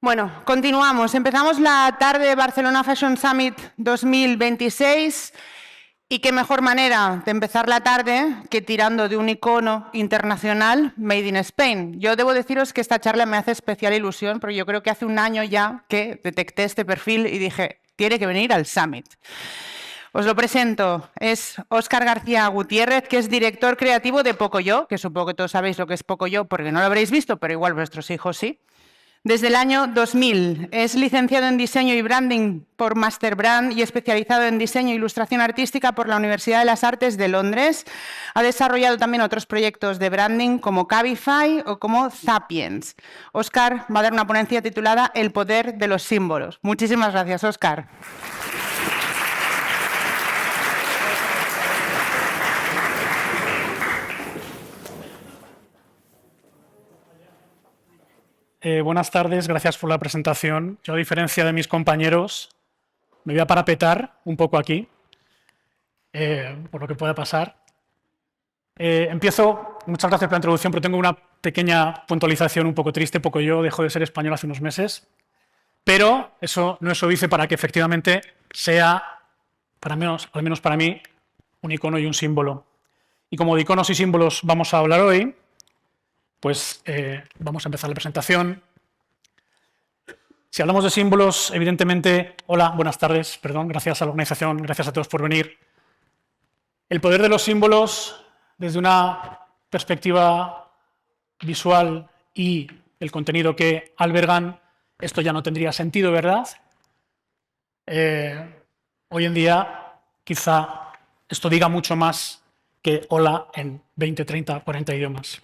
Bueno, continuamos. Empezamos la tarde Barcelona Fashion Summit 2026 y qué mejor manera de empezar la tarde que tirando de un icono internacional Made in Spain. Yo debo deciros que esta charla me hace especial ilusión porque yo creo que hace un año ya que detecté este perfil y dije, tiene que venir al Summit. Os lo presento, es Óscar García Gutiérrez, que es director creativo de Pocoyo, que supongo que todos sabéis lo que es Pocoyo porque no lo habréis visto, pero igual vuestros hijos sí. Desde el año 2000 es licenciado en Diseño y Branding por Master Brand y especializado en Diseño e Ilustración Artística por la Universidad de las Artes de Londres. Ha desarrollado también otros proyectos de branding como Cabify o como Sapiens. Óscar va a dar una ponencia titulada El poder de los símbolos. Muchísimas gracias, Óscar. Buenas tardes, gracias por la presentación. Yo, a diferencia de mis compañeros, me voy a parapetar un poco aquí, por lo que pueda pasar. Empiezo, muchas gracias por la introducción, pero tengo una pequeña puntualización un poco triste. Pocoyo dejó de ser español hace unos meses, pero eso no es obvio para que efectivamente sea, al menos para mí, un icono y un símbolo. Y como de iconos y símbolos vamos a hablar hoy, pues vamos a empezar la presentación. Si hablamos de símbolos, evidentemente, hola, buenas tardes, perdón, gracias a la organización, gracias a todos por venir. El poder de los símbolos, desde una perspectiva visual y el contenido que albergan, esto ya no tendría sentido, ¿verdad? Hoy en día, quizá esto diga mucho más que hola en 20, 30, 40 idiomas.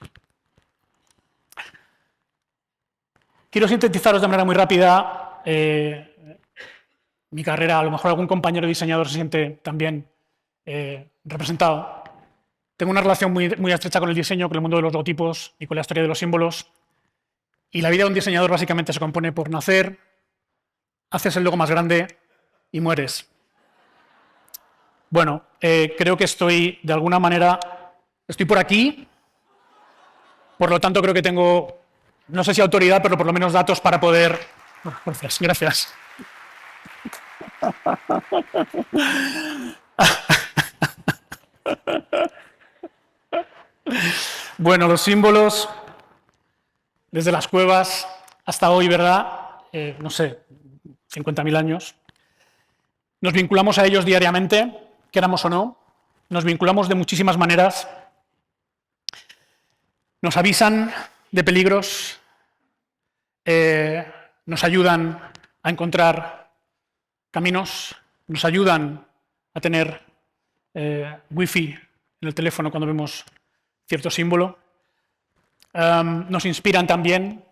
Quiero sintetizaros de manera muy rápida mi carrera. A lo mejor algún compañero diseñador se siente también representado. Tengo una relación muy estrecha con el diseño, con el mundo de los logotipos y con la historia de los símbolos. Y la vida de un diseñador básicamente se compone por nacer, haces el logo más grande y mueres. Bueno, creo que estoy, de alguna manera, estoy por aquí. Por lo tanto, creo que tengo, no sé si autoridad, pero por lo menos datos para poder... Gracias. Bueno, los símbolos, desde las cuevas hasta hoy, ¿verdad? No sé, 50.000 años. Nos vinculamos a ellos diariamente, queramos o no. Nos vinculamos de muchísimas maneras. Nos avisan de peligros, nos ayudan a encontrar caminos, nos ayudan a tener wifi en el teléfono cuando vemos cierto símbolo, nos inspiran también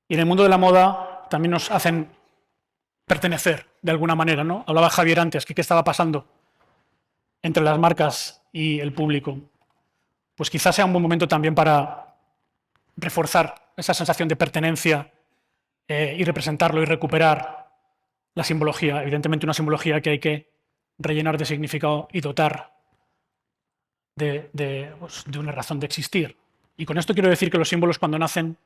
y en el mundo de la moda también nos hacen pertenecer de alguna manera, ¿no? Hablaba Javier antes, que qué estaba pasando entre las marcas y el público. Pues quizás sea un buen momento también para reforzar esa sensación de pertenencia y representarlo y recuperar la simbología. Evidentemente una simbología que hay que rellenar de significado y dotar de una razón de existir. Y con esto quiero decir que los símbolos cuando nacen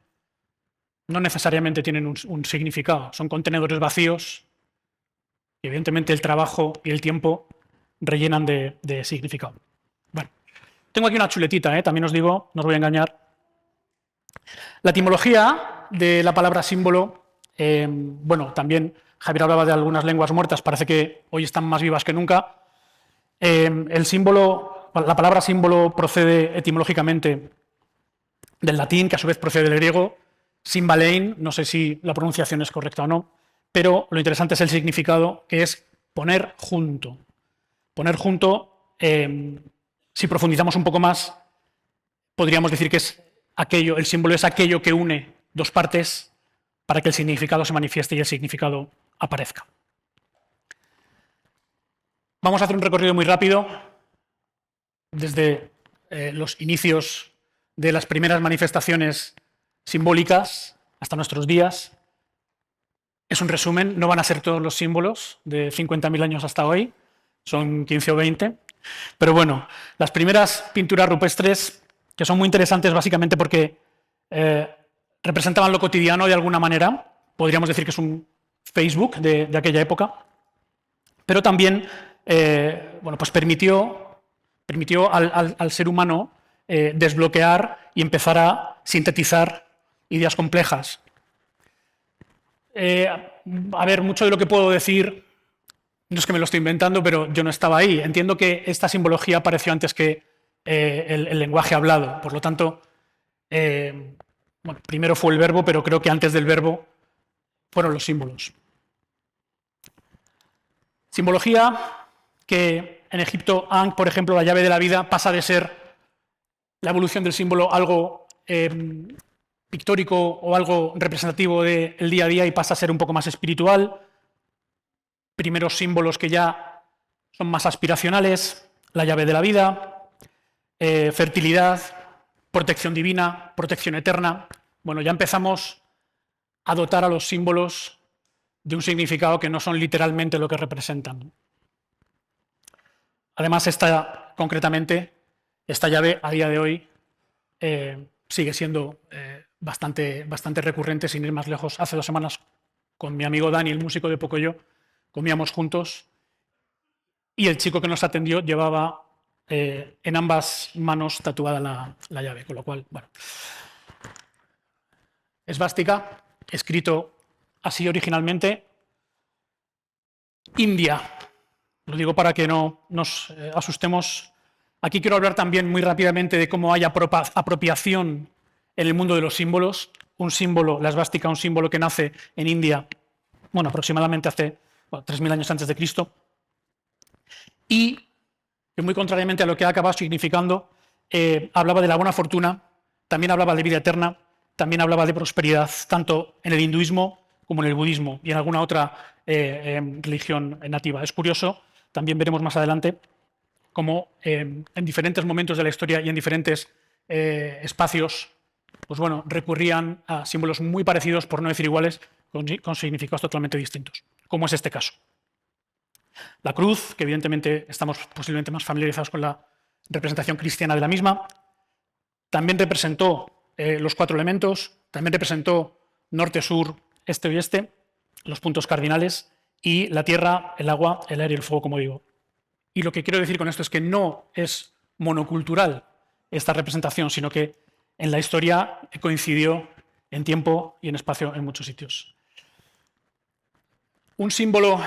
no necesariamente tienen un significado, son contenedores vacíos y evidentemente el trabajo y el tiempo rellenan de significado. Bueno, tengo aquí una chuletita, también os digo, no os voy a engañar. La etimología de la palabra símbolo, bueno, también Javier hablaba de algunas lenguas muertas, parece que hoy están más vivas que nunca. El símbolo, la palabra símbolo procede etimológicamente del latín, que a su vez procede del griego, symbalein, no sé si la pronunciación es correcta o no, pero lo interesante es el significado, que es poner junto. Poner junto, si profundizamos un poco más, podríamos decir que es aquello, el símbolo es aquello que une dos partes para que el significado se manifieste y el significado aparezca. Vamos a hacer un recorrido muy rápido desde los inicios de las primeras manifestaciones simbólicas hasta nuestros días. Es un resumen, no van a ser todos los símbolos de 50.000 años hasta hoy, son 15 o 20, pero bueno, las primeras pinturas rupestres, que son muy interesantes básicamente porque representaban lo cotidiano de alguna manera, podríamos decir que es un Facebook de aquella época, pero también bueno, pues permitió al ser humano desbloquear y empezar a sintetizar ideas complejas. A ver, mucho de lo que puedo decir no es que me lo estoy inventando, pero yo no estaba ahí. Entiendo que esta simbología apareció antes que el lenguaje hablado. Por lo tanto, bueno, primero fue el verbo, pero creo que antes del verbo fueron los símbolos. Simbología que en Egipto, Ankh, por ejemplo, la llave de la vida, pasa de ser la evolución del símbolo algo pictórico o algo representativo del día a día y pasa a ser un poco más espiritual. Primeros símbolos que ya son más aspiracionales, la llave de la vida, fertilidad, protección divina, protección eterna. Bueno, ya empezamos a dotar a los símbolos de un significado que no son literalmente lo que representan. Además, concretamente, esta llave a día de hoy sigue siendo bastante recurrente, sin ir más lejos. Hace 2 semanas, con mi amigo Dani, el músico de Pocoyo, comíamos juntos y el chico que nos atendió llevaba en ambas manos tatuada la llave, con lo cual, bueno. Esvástica, escrito así originalmente, India. Lo digo para que no nos asustemos. Aquí quiero hablar también muy rápidamente de cómo hay apropiación en el mundo de los símbolos. Un símbolo, la esvástica, un símbolo que nace en India, bueno, aproximadamente hace 3.000 años antes de Cristo, y que muy contrariamente a lo que ha acabado significando, hablaba de la buena fortuna, también hablaba de vida eterna, también hablaba de prosperidad, tanto en el hinduismo como en el budismo y en alguna otra religión nativa. Es curioso, también veremos más adelante, cómo en diferentes momentos de la historia y en diferentes espacios, pues bueno, recurrían a símbolos muy parecidos, por no decir iguales, con significados totalmente distintos, como es este caso. La cruz, que evidentemente estamos posiblemente más familiarizados con la representación cristiana de la misma, también representó los 4 elementos, también representó norte, sur, este y oeste, los puntos cardinales, y la tierra, el agua, el aire y el fuego, como digo. Y lo que quiero decir con esto es que no es monocultural esta representación, sino que en la historia coincidió en tiempo y en espacio en muchos sitios. Un símbolo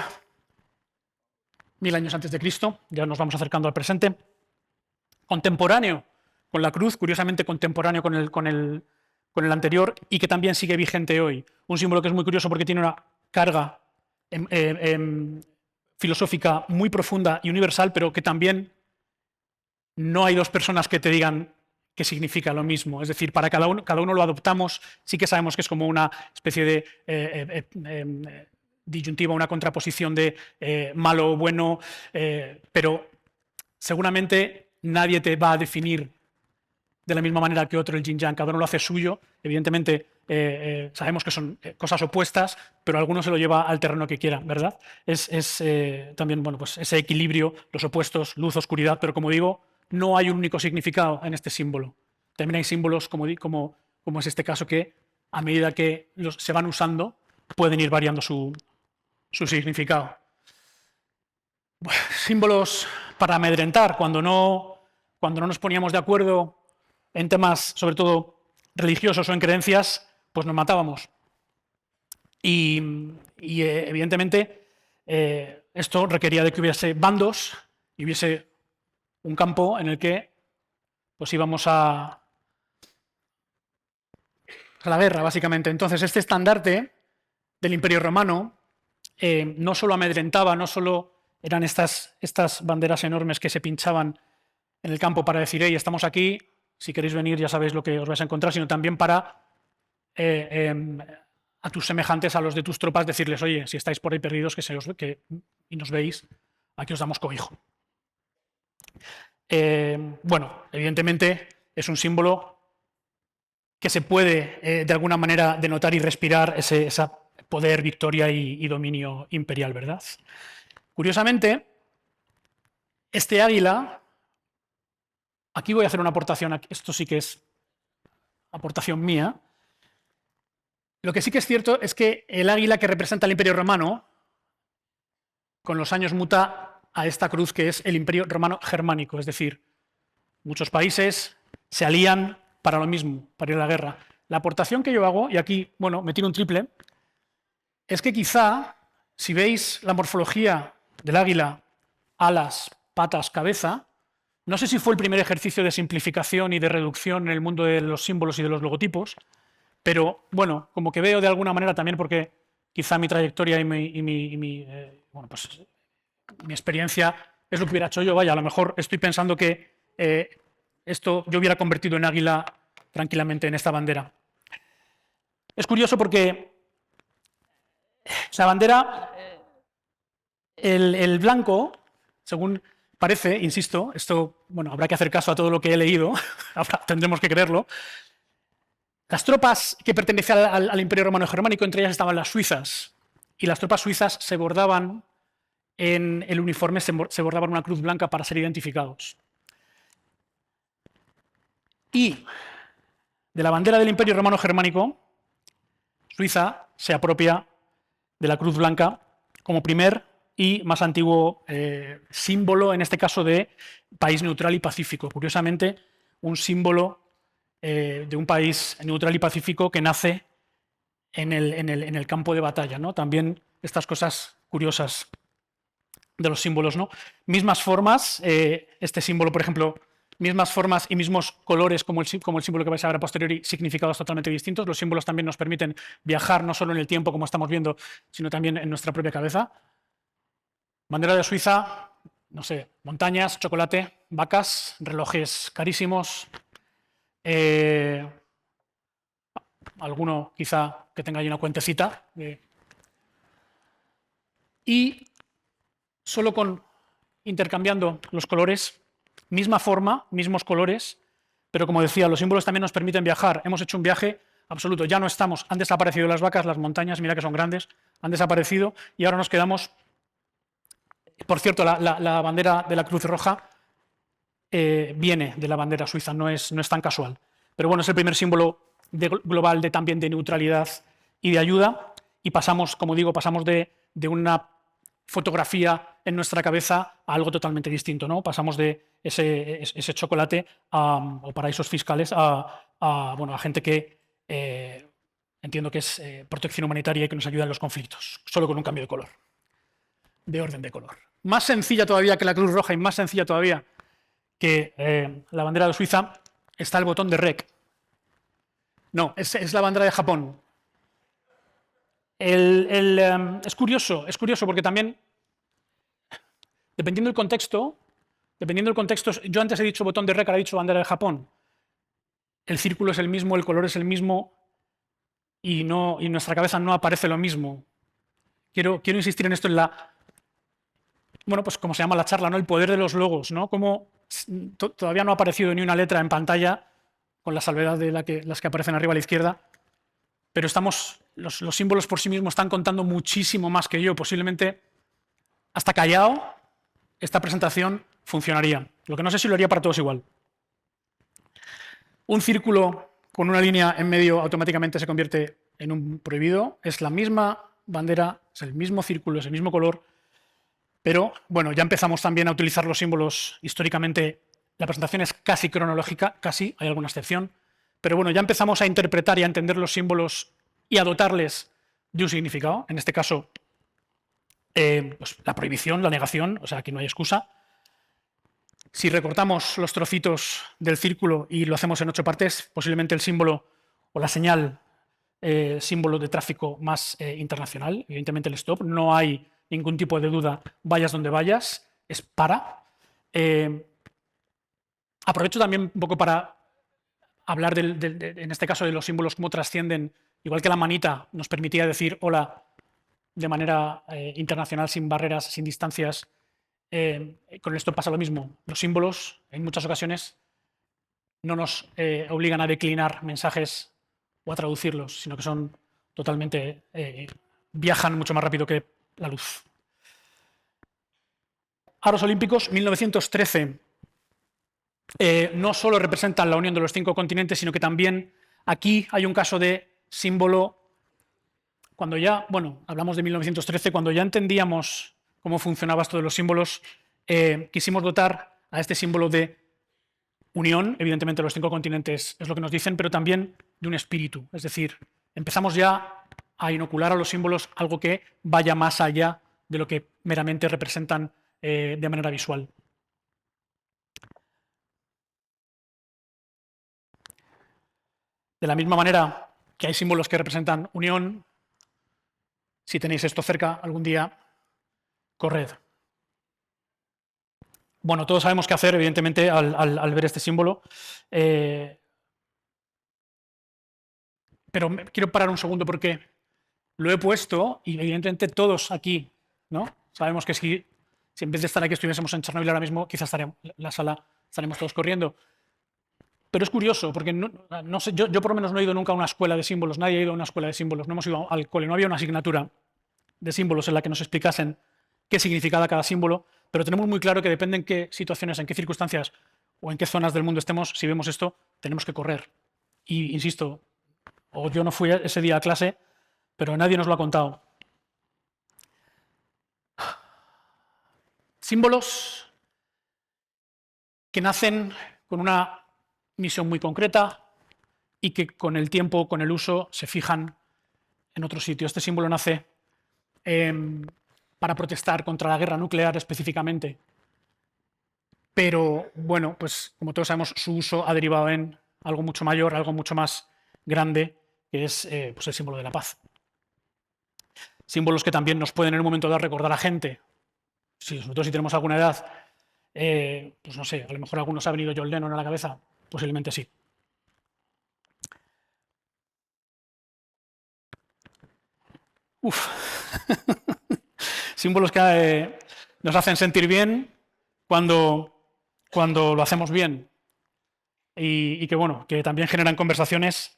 1000 años antes de Cristo, ya nos vamos acercando al presente, contemporáneo con la cruz, curiosamente contemporáneo con el anterior y que también sigue vigente hoy. Un símbolo que es muy curioso porque tiene una carga filosófica muy profunda y universal, pero que también no hay 2 personas que te digan qué significa lo mismo. Es decir, para cada uno lo adoptamos, sí que sabemos que es como una especie de disyuntiva, una contraposición de malo o bueno, pero seguramente nadie te va a definir de la misma manera que otro el yin-yang, cada uno lo hace suyo. Evidentemente sabemos que son cosas opuestas, pero alguno se lo lleva al terreno que quiera, ¿verdad? Es también, bueno, pues ese equilibrio, los opuestos, luz, oscuridad, pero como digo, no hay un único significado en este símbolo. También hay símbolos, como es este caso, que a medida que se van usando, pueden ir variando su significado. Símbolos para amedrentar, cuando no nos poníamos de acuerdo en temas, sobre todo religiosos o en creencias, pues nos matábamos. Y evidentemente, esto requería de que hubiese bandos y hubiese un campo en el que pues íbamos a la guerra, básicamente. Entonces, este estandarte del Imperio Romano no solo amedrentaba, no solo eran estas banderas enormes que se pinchaban en el campo para decir, hey, estamos aquí, si queréis venir ya sabéis lo que os vais a encontrar, sino también para a tus semejantes, a los de tus tropas, decirles, oye, si estáis por ahí perdidos y nos veis, aquí os damos cobijo. Bueno, evidentemente es un símbolo que se puede de alguna manera denotar y respirar ese poder, victoria y dominio imperial, ¿verdad? Curiosamente, este águila, aquí voy a hacer una aportación, esto sí que es aportación mía, Lo que sí que es cierto es que el águila que representa el Imperio Romano, con los años muta a esta cruz que es el Imperio Romano Germánico, es decir, muchos países se alían para lo mismo, para ir a la guerra. La aportación que yo hago, y aquí, bueno, me tiro un triple, es que quizá, si veis la morfología del águila, alas, patas, cabeza, no sé si fue el primer ejercicio de simplificación y de reducción en el mundo de los símbolos y de los logotipos, pero bueno, como que veo de alguna manera también, porque quizá mi trayectoria y mi experiencia es lo que hubiera hecho yo. Vaya, a lo mejor estoy pensando que esto yo hubiera convertido en águila tranquilamente en esta bandera. Es curioso porque esa bandera, el blanco, según parece, insisto, esto, bueno, habrá que hacer caso a todo lo que he leído, tendremos que creerlo. Las tropas que pertenecían al Imperio Romano Germánico, entre ellas estaban las suizas, y las tropas suizas se bordaban en el uniforme, se bordaban una cruz blanca para ser identificados. Y de la bandera del Imperio Romano Germánico, Suiza se apropia de la cruz blanca como primer y más antiguo símbolo, en este caso, de país neutral y pacífico. Curiosamente, un símbolo de un país neutral y pacífico que nace en el campo de batalla, ¿no? También estas cosas curiosas de los símbolos, ¿no? Mismas formas, este símbolo, por ejemplo, mismas formas y mismos colores como el símbolo que vais a ver a posteriori, significados totalmente distintos. Los símbolos también nos permiten viajar no solo en el tiempo, como estamos viendo, sino también en nuestra propia cabeza. Bandera de Suiza, no sé, montañas, chocolate, vacas, relojes carísimos, alguno quizá que tenga ahí una cuentecita. Y solo intercambiando los colores, misma forma, mismos colores, pero como decía, los símbolos también nos permiten viajar. Hemos hecho un viaje absoluto, ya no estamos, han desaparecido las vacas, las montañas, mira que son grandes, han desaparecido y ahora nos quedamos. Por cierto, la bandera de la Cruz Roja viene de la bandera suiza, no es tan casual. Pero bueno, es el primer símbolo global también de neutralidad y de ayuda, y pasamos, como digo, de una fotografía en nuestra cabeza a algo totalmente distinto, ¿no? Pasamos de ese chocolate o paraísos fiscales a gente que entiendo que es protección humanitaria y que nos ayuda en los conflictos, solo con un cambio de color, de orden de color. Más sencilla todavía que la Cruz Roja y más sencilla todavía que la bandera de Suiza está el botón de REC. No, es la bandera de Japón. Es curioso porque también, dependiendo del contexto, yo antes he dicho botón de REC, ahora he dicho bandera de Japón. El círculo es el mismo, el color es el mismo y en nuestra cabeza no aparece lo mismo. Quiero insistir en esto, pues como se llama la charla, ¿no? El poder de los logos, ¿no? Como todavía no ha aparecido ni una letra en pantalla, con la salvedad de las que aparecen arriba a la izquierda, pero los símbolos por sí mismos están contando muchísimo más que yo. Posiblemente, hasta callado, esta presentación funcionaría. Lo que no sé si lo haría para todos igual. Un círculo con una línea en medio automáticamente se convierte en un prohibido. Es la misma bandera, es el mismo círculo, es el mismo color, pero bueno, ya empezamos también a utilizar los símbolos históricamente. La presentación es casi cronológica, casi, hay alguna excepción, pero bueno, ya empezamos a interpretar y a entender los símbolos y a dotarles de un significado. En este caso, pues la prohibición, la negación, o sea, aquí no hay excusa. Si recortamos los trocitos del círculo y lo hacemos en 8 partes, posiblemente el símbolo o la señal, símbolo de tráfico más internacional, evidentemente el stop, no hay ningún tipo de duda, vayas donde vayas, es para. Aprovecho también un poco para hablar, en este caso, de los símbolos, cómo trascienden, igual que la manita nos permitía decir hola de manera internacional, sin barreras, sin distancias. Con esto pasa lo mismo. Los símbolos, en muchas ocasiones, no nos obligan a declinar mensajes o a traducirlos, sino que son totalmente, viajan mucho más rápido que la luz. Aros olímpicos, 1913. No solo representan la unión de los 5 continentes, sino que también aquí hay un caso de símbolo cuando ya, bueno, hablamos de 1913, cuando ya entendíamos cómo funcionaba esto de los símbolos, quisimos dotar a este símbolo de unión, evidentemente los 5 continentes es lo que nos dicen, pero también de un espíritu. Es decir, empezamos ya a inocular a los símbolos algo que vaya más allá de lo que meramente representan de manera visual. De la misma manera que hay símbolos que representan unión, si tenéis esto cerca algún día, corred. Bueno, todos sabemos qué hacer, evidentemente, al ver este símbolo. Pero quiero parar un segundo porque lo he puesto y evidentemente todos aquí, ¿no? Sabemos que si en vez de estar aquí estuviésemos en Chernobyl ahora mismo, quizás la sala estaremos todos corriendo. Pero es curioso, porque no sé, yo por lo menos no he ido nunca a una escuela de símbolos, nadie ha ido a una escuela de símbolos, no hemos ido al cole, no había una asignatura de símbolos en la que nos explicasen qué significaba cada símbolo, pero tenemos muy claro que depende en qué situaciones, en qué circunstancias o en qué zonas del mundo estemos, si vemos esto, tenemos que correr. Y insisto, o yo no fui ese día a clase, pero nadie nos lo ha contado. Símbolos que nacen con una misión muy concreta y que con el tiempo, con el uso, se fijan en otro sitio. Este símbolo nace para protestar contra la guerra nuclear específicamente, pero bueno, pues como todos sabemos, su uso ha derivado en algo mucho mayor, algo mucho más grande, que es pues el símbolo de la paz. Símbolos que también nos pueden en un momento dado recordar a gente. Sobre todo si tenemos alguna edad, pues no sé, a lo mejor a algunos ha venido John Lennon a la cabeza, posiblemente sí. Símbolos que nos hacen sentir bien cuando lo hacemos bien y que, bueno, que también generan conversaciones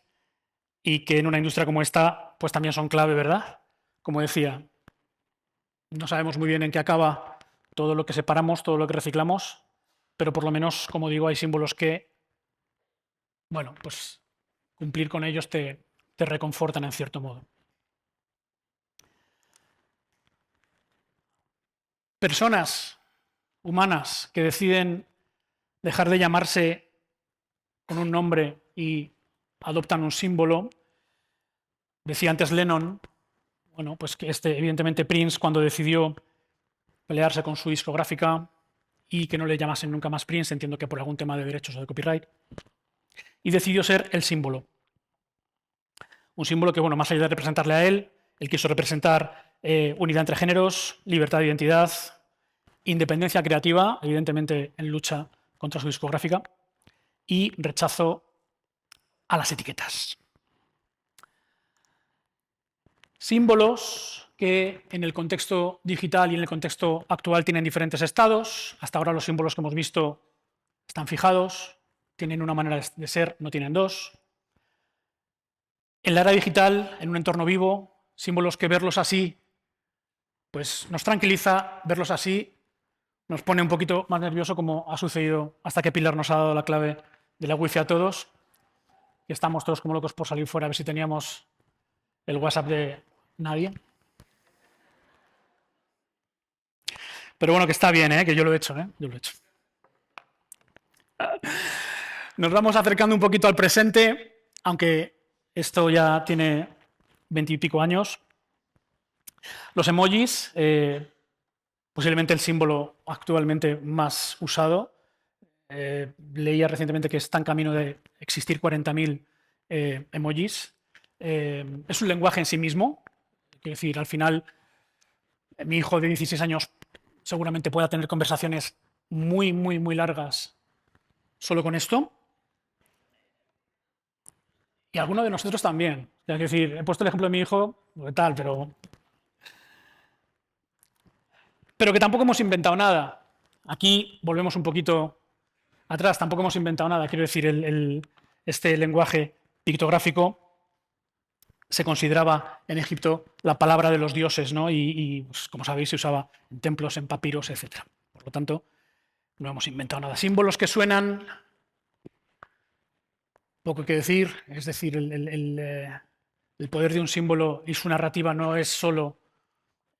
y que en una industria como esta pues también son clave, ¿verdad? Como decía, no sabemos muy bien en qué acaba todo lo que separamos, todo lo que reciclamos, pero por lo menos, como digo, hay símbolos que, bueno, pues cumplir con ellos te reconfortan en cierto modo. Personas humanas que deciden dejar de llamarse con un nombre y adoptan un símbolo. Decía antes Lennon, bueno, pues que evidentemente Prince, cuando decidió pelearse con su discográfica y que no le llamasen nunca más Prince, entiendo que por algún tema de derechos o de copyright, y decidió ser el símbolo. Un símbolo que, bueno, más allá de representarle a él quiso representar unidad entre géneros, libertad de identidad, independencia creativa, evidentemente en lucha contra su discográfica, y rechazo a las etiquetas. Símbolos que en el contexto digital y en el contexto actual tienen diferentes estados. Hasta ahora los símbolos que hemos visto están fijados, tienen una manera de ser, no tienen dos. En la era digital, en un entorno vivo, símbolos que verlos así pues nos tranquiliza, verlos así nos pone un poquito más nervioso, como ha sucedido hasta que Pilar nos ha dado la clave de la wifi a todos, y estamos todos como locos por salir fuera a ver si teníamos el WhatsApp de nadie. Pero bueno, que está bien, que yo lo he hecho, yo lo he hecho. Nos vamos acercando un poquito al presente, aunque esto ya tiene 20 y pico años. Los emojis, posiblemente el símbolo actualmente más usado. Leía recientemente que está en camino de existir 40.000 emojis. Es un lenguaje en sí mismo. Es decir, al final, mi hijo de 16 años seguramente pueda tener conversaciones muy, muy, muy largas solo con esto. Y alguno de nosotros también. Es decir, he puesto el ejemplo de mi hijo, tal, pero que tampoco hemos inventado nada. Aquí volvemos un poquito atrás, tampoco hemos inventado nada. Quiero decir, este lenguaje pictográfico se consideraba en Egipto la palabra de los dioses, ¿no? Y pues, como sabéis, se usaba en templos, en papiros, etc. Por lo tanto, no hemos inventado nada. Símbolos que suenan, poco que decir, es decir, El poder de un símbolo y su narrativa no es solo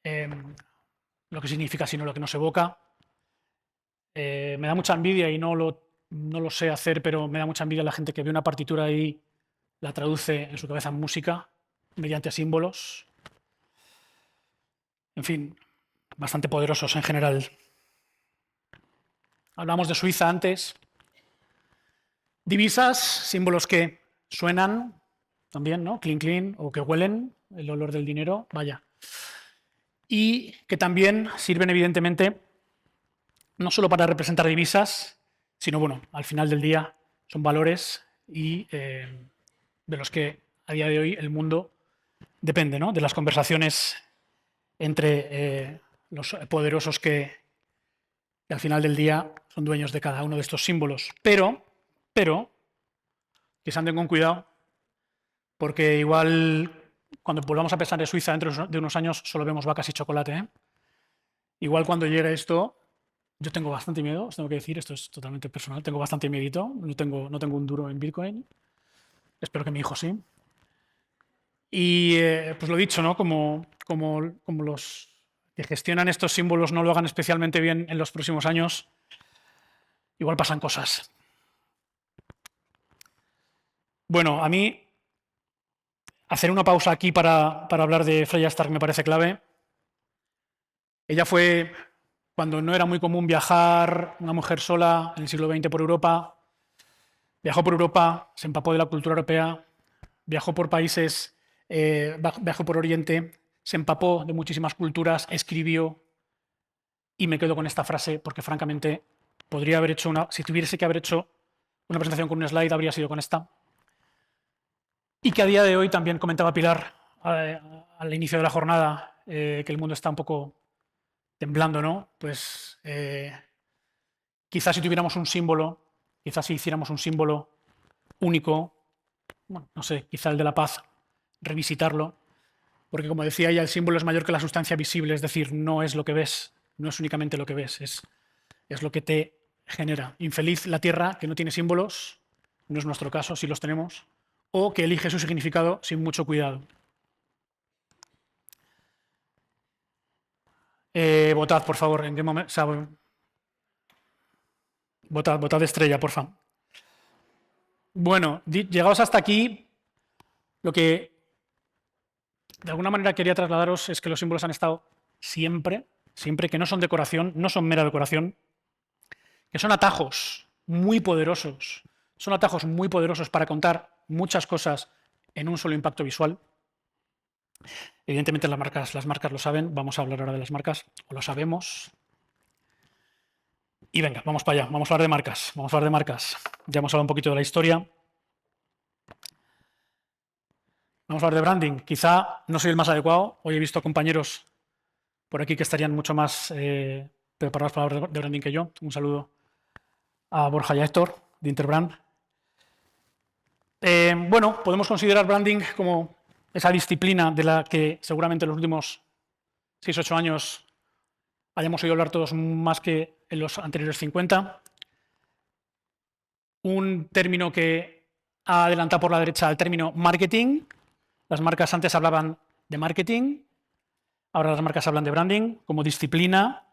lo que significa, sino lo que nos evoca. Me da mucha envidia y no lo sé hacer, pero me da mucha envidia la gente que ve una partitura y la traduce en su cabeza en música mediante símbolos. En fin, bastante poderosos en general. Hablamos de Suiza antes. Divisas, símbolos que suenan también, ¿no? Clean, clean, o que huelen, el olor del dinero, vaya. Y que también sirven, evidentemente, no solo para representar divisas, sino, bueno, al final del día son valores y de los que a día de hoy el mundo depende, ¿no? De las conversaciones entre los poderosos que al final del día son dueños de cada uno de estos símbolos. Pero, que se anden con cuidado, porque igual cuando volvamos a pensar en Suiza dentro de unos años solo vemos vacas y chocolate, ¿eh? Igual cuando llegue esto, yo tengo bastante miedo, os tengo que decir, esto es totalmente personal, tengo bastante miedito, no tengo un duro en Bitcoin, espero que mi hijo sí. Y pues lo dicho, ¿no? Como los que gestionan estos símbolos no lo hagan especialmente bien en los próximos años, igual pasan cosas. Bueno, a mí hacer una pausa aquí para hablar de Freya Stark me parece clave. Ella fue, cuando no era muy común viajar, una mujer sola en el siglo XX por Europa, viajó por Europa, se empapó de la cultura europea, viajó por países, viajó por Oriente, se empapó de muchísimas culturas, escribió, y me quedo con esta frase porque francamente podría haber hecho si tuviese que haber hecho una presentación con un slide, habría sido con esta. Y que a día de hoy también comentaba Pilar al inicio de la jornada, que el mundo está un poco temblando, ¿no? Pues quizás si tuviéramos un símbolo, quizás si hiciéramos un símbolo único, bueno, no sé, quizá el de la paz, revisitarlo, porque como decía ella, el símbolo es mayor que la sustancia visible, es decir, no es lo que ves, no es únicamente lo que ves, es lo que te genera. Infeliz la tierra que no tiene símbolos, no es nuestro caso, si los tenemos, o que elige su significado sin mucho cuidado. Votad, por favor, en qué momento. O sea, votad estrella, por favor. Bueno, llegados hasta aquí, lo que de alguna manera quería trasladaros es que los símbolos han estado siempre, que no son decoración, no son mera decoración, que son atajos muy poderosos. Son atajos muy poderosos para contar muchas cosas en un solo impacto visual. Evidentemente las marcas lo saben, vamos a hablar ahora de las marcas, o lo sabemos. Y venga, vamos para allá, vamos a hablar de marcas, Ya hemos hablado un poquito de la historia. Vamos a hablar de branding. Quizá no soy el más adecuado, hoy he visto compañeros por aquí que estarían mucho más preparados para hablar de branding que yo. Un saludo a Borja y a Héctor, de Interbrand. Bueno, podemos considerar branding como esa disciplina de la que seguramente en los últimos 6 o 8 años hayamos oído hablar todos más que en los anteriores 50. Un término que ha adelantado por la derecha al término marketing. Las marcas antes hablaban de marketing, ahora las marcas hablan de branding como disciplina,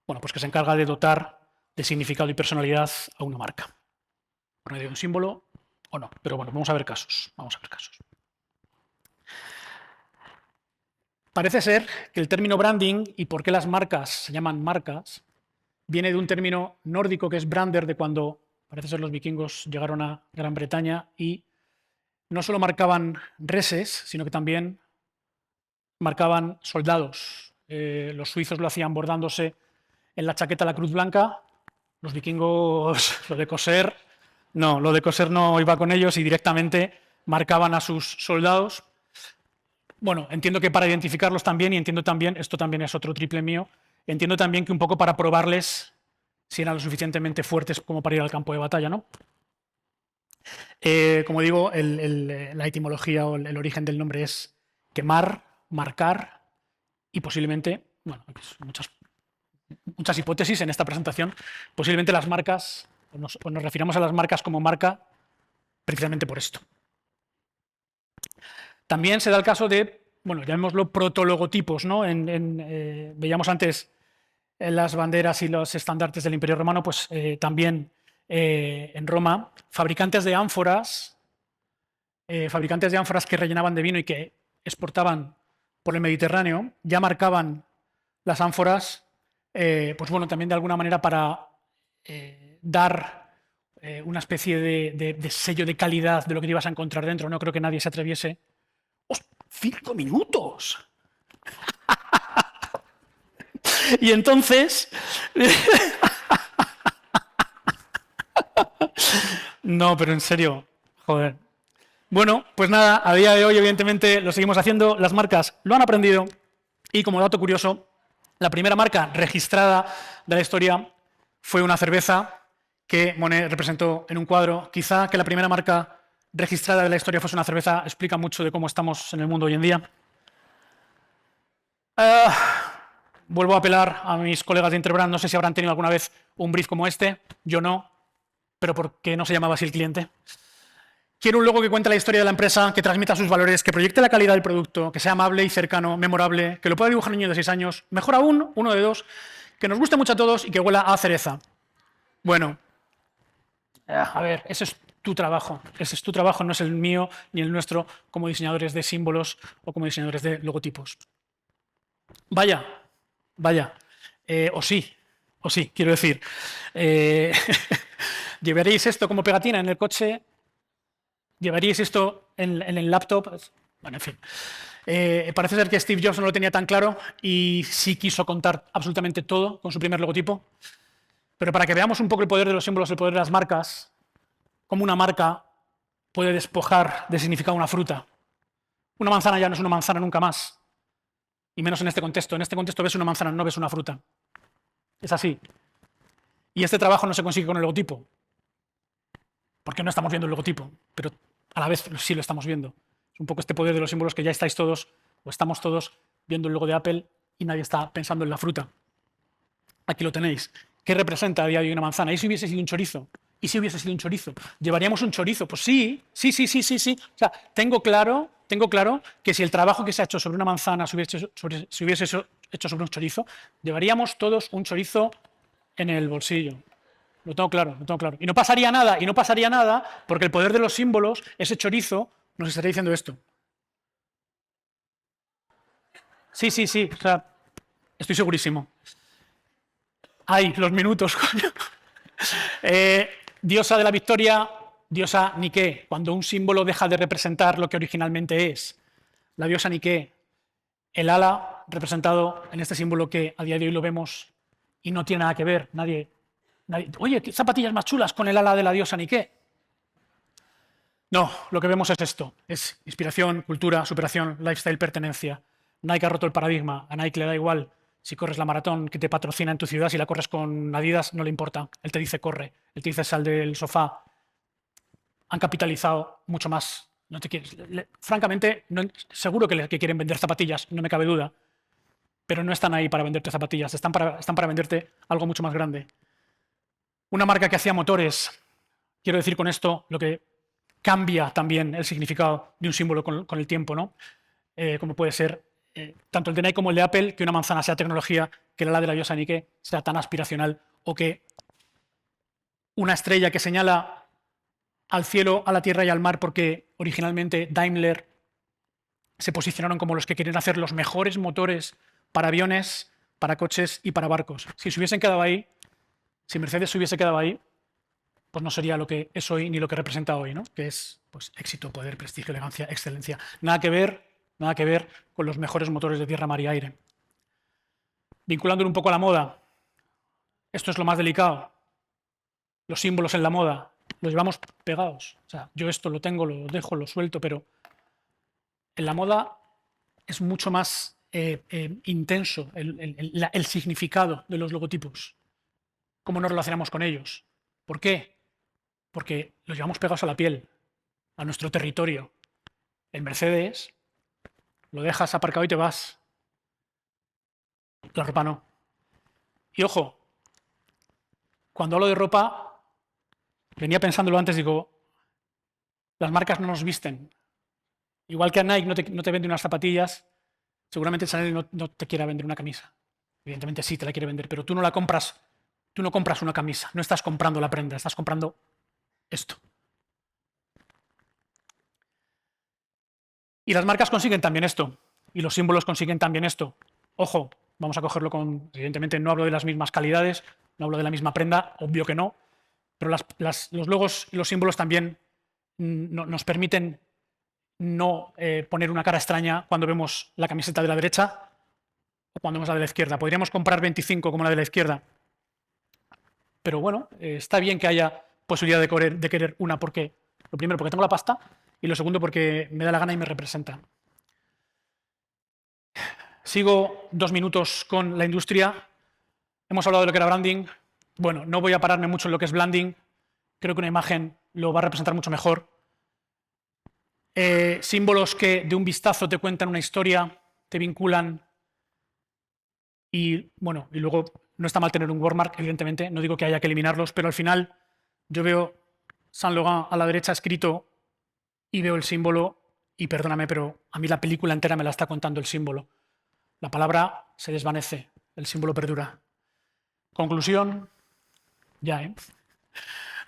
bueno, pues que se encarga de dotar de significado y personalidad a una marca. Por medio de un símbolo o no, pero bueno, vamos a ver casos. Parece ser que el término branding y por qué las marcas se llaman marcas viene de un término nórdico que es brander, de cuando parece ser los vikingos llegaron a Gran Bretaña y no solo marcaban reses, sino que también marcaban soldados. Los suizos lo hacían bordándose en la chaqueta la cruz blanca, los vikingos lo de coser no iba con ellos y directamente marcaban a sus soldados. Bueno, entiendo que para identificarlos también, y entiendo también, esto también es otro triple mío, entiendo también que un poco para probarles si eran lo suficientemente fuertes como para ir al campo de batalla, ¿no? Como digo, la etimología o el origen del nombre es quemar, marcar y posiblemente, bueno, muchas hipótesis en esta presentación, posiblemente las marcas, o nos refiramos a las marcas como marca precisamente por esto. También se da el caso de, bueno, llamémoslo protologotipos, ¿no? Veíamos antes las banderas y los estandartes del Imperio Romano, pues también en Roma, fabricantes de ánforas que rellenaban de vino y que exportaban por el Mediterráneo, ya marcaban las ánforas, pues bueno, también de alguna manera para dar una especie de sello de calidad de lo que te ibas a encontrar dentro. No creo que nadie se atreviese. ¡Oh, 5 minutos! Y entonces... No, pero en serio, joder. Bueno, pues nada, a día de hoy evidentemente lo seguimos haciendo, las marcas lo han aprendido y como dato curioso, la primera marca registrada de la historia fue una cerveza que Monet representó en un cuadro. Quizá que la primera marca registrada de la historia fuese una cerveza explica mucho de cómo estamos en el mundo hoy en día. Vuelvo a apelar a mis colegas de Interbrand, no sé si habrán tenido alguna vez un brief como este, yo no, pero ¿por qué no se llamaba así el cliente? Quiero un logo que cuente la historia de la empresa, que transmita sus valores, que proyecte la calidad del producto, que sea amable y cercano, memorable, que lo pueda dibujar un niño de 6 años, mejor aún, uno de 2, que nos guste mucho a todos y que huela a cereza. Bueno, a ver, ese es tu trabajo, no es el mío ni el nuestro como diseñadores de símbolos o como diseñadores de logotipos. Vaya, o sí, quiero decir, ¿llevaréis esto como pegatina en el coche? ¿Llevaríais esto en el laptop? Bueno, en fin. Parece ser que Steve Jobs no lo tenía tan claro y sí quiso contar absolutamente todo con su primer logotipo. Pero para que veamos un poco el poder de los símbolos, el poder de las marcas, cómo una marca puede despojar de significado una fruta. Una manzana ya no es una manzana nunca más. Y menos en este contexto. En este contexto ves una manzana, no ves una fruta. Es así. Y este trabajo no se consigue con el logotipo. Porque no estamos viendo el logotipo, pero a la vez sí lo estamos viendo. Es un poco este poder de los símbolos que ya estáis todos, o estamos todos, viendo el logo de Apple y nadie está pensando en la fruta. Aquí lo tenéis. ¿Qué representa a día de hoy una manzana? ¿Y si hubiese sido un chorizo? ¿Y si hubiese sido un chorizo? ¿Llevaríamos un chorizo? Pues sí. O sea, tengo claro que si el trabajo que se ha hecho sobre una manzana se hubiese hecho sobre un chorizo, llevaríamos todos un chorizo en el bolsillo. Lo tengo claro. Y no pasaría nada, porque el poder de los símbolos, ese chorizo, nos estaría diciendo esto. Sí, o sea, estoy segurísimo. ¡Ay, los minutos, coño! Diosa de la victoria, diosa Nike, cuando un símbolo deja de representar lo que originalmente es. La diosa Nike, el ala representado en este símbolo que a día de hoy lo vemos y no tiene nada que ver, nadie. Oye, ¿qué zapatillas más chulas con el ala de la diosa Nike? No, lo que vemos es esto, es inspiración, cultura, superación, lifestyle, pertenencia. Nike ha roto el paradigma, a Nike le da igual si corres la maratón que te patrocina en tu ciudad, si la corres con Adidas, no le importa. Él te dice corre, él te dice sal del sofá. Han capitalizado mucho más. No te quieres, francamente, seguro que quieren vender zapatillas, no me cabe duda, pero no están ahí para venderte zapatillas, están para venderte algo mucho más grande. Una marca que hacía motores, quiero decir con esto lo que cambia también el significado de un símbolo con el tiempo, ¿no? Como puede ser tanto el de Nike como el de Apple, que una manzana sea tecnología, que el ala de la diosa Nike sea tan aspiracional, o que una estrella que señala al cielo, a la tierra y al mar, porque originalmente Daimler se posicionaron como los que querían hacer los mejores motores para aviones, para coches y para barcos. Si se hubiesen quedado ahí, si Mercedes se hubiese quedado ahí, pues no sería lo que es hoy ni lo que representa hoy, ¿no? Que es pues, éxito, poder, prestigio, elegancia, excelencia. Nada que ver con los mejores motores de tierra, mar y aire. Vinculándolo un poco a la moda, esto es lo más delicado. Los símbolos en la moda los llevamos pegados. O sea, yo esto lo tengo, lo dejo, lo suelto, pero en la moda es mucho más intenso el significado de los logotipos. ¿Cómo nos relacionamos con ellos? ¿Por qué? Porque los llevamos pegados a la piel, a nuestro territorio. El Mercedes lo dejas aparcado y te vas. La ropa no. Y ojo, cuando hablo de ropa, venía pensándolo antes, digo, las marcas no nos visten, Igual que a Nike no te vende unas zapatillas, seguramente Chanel no te quiera vender una camisa. Evidentemente sí te la quiere vender, pero tú no compras una camisa, no estás comprando la prenda, estás comprando esto. Y las marcas consiguen también esto, y los símbolos consiguen también esto. Ojo, vamos a cogerlo con... Evidentemente no hablo de las mismas calidades, no hablo de la misma prenda, obvio que no, pero los logos y los símbolos también nos permiten no poner una cara extraña cuando vemos la camiseta de la derecha o cuando vemos la de la izquierda. Podríamos comprar 25 como la de la izquierda, pero bueno, está bien que haya posibilidad de querer una, porque lo primero porque tengo la pasta y lo segundo porque me da la gana y me representa. Sigo 2 minutos con la industria. Hemos hablado de lo que era branding. Bueno, no voy a pararme mucho en lo que es branding. Creo que una imagen lo va a representar mucho mejor. Símbolos que de un vistazo te cuentan una historia, te vinculan y, bueno, y luego no está mal tener un wordmark, evidentemente, no digo que haya que eliminarlos, pero al final yo veo Saint Laurent a la derecha escrito y veo el símbolo y perdóname, pero a mí la película entera me la está contando el símbolo. La palabra se desvanece, el símbolo perdura. Conclusión, ya, ¿eh?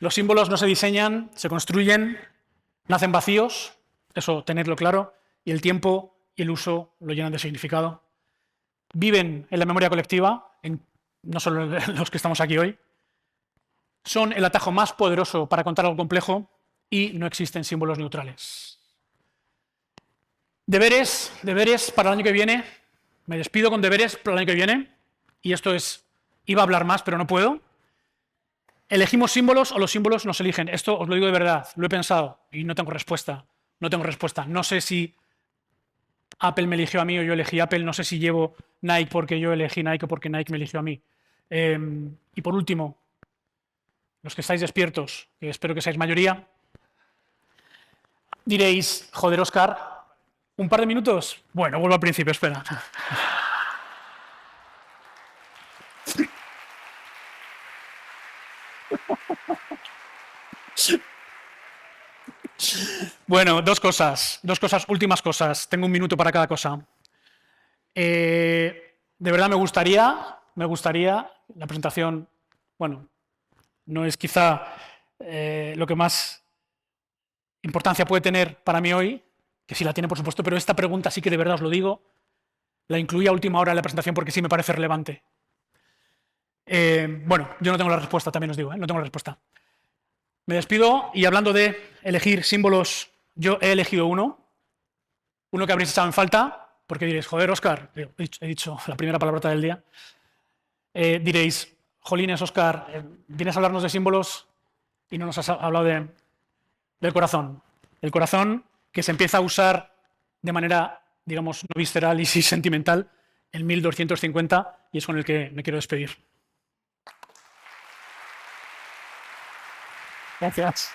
Los símbolos no se diseñan, se construyen, nacen vacíos, eso tenerlo claro, y el tiempo y el uso lo llenan de significado. Viven en la memoria colectiva, no solo los que estamos aquí hoy. Son el atajo más poderoso para contar algo complejo y no existen símbolos neutrales. Deberes para el año que viene. Me despido con deberes para el año que viene. Y esto es, iba a hablar más, pero no puedo. ¿Elegimos símbolos o los símbolos nos eligen? Esto os lo digo de verdad, lo he pensado y no tengo respuesta. No tengo respuesta. No sé si Apple me eligió a mí o yo elegí Apple. No sé si llevo Nike porque yo elegí Nike o porque Nike me eligió a mí. Y por último, los que estáis despiertos, que espero que seáis mayoría, diréis, joder, Óscar, ¿un par de minutos? Bueno, vuelvo al principio, espera. Bueno, dos cosas, últimas cosas. Tengo 1 minuto para cada cosa. De verdad me gustaría, la presentación, bueno, no es quizá lo que más importancia puede tener para mí hoy, que sí la tiene por supuesto, pero esta pregunta sí que de verdad os lo digo, la incluí a última hora en la presentación porque sí me parece relevante. Bueno, yo no tengo la respuesta, también os digo, no tengo la respuesta. Me despido y hablando de elegir símbolos, yo he elegido uno que habréis echado en falta, porque diréis, joder, Óscar, he dicho la primera palabrota del día, diréis, jolines, Óscar, vienes a hablarnos de símbolos y no nos has hablado del corazón. El corazón que se empieza a usar de manera, digamos, no visceral y sí sentimental en 1250 y es con el que me quiero despedir. Gracias.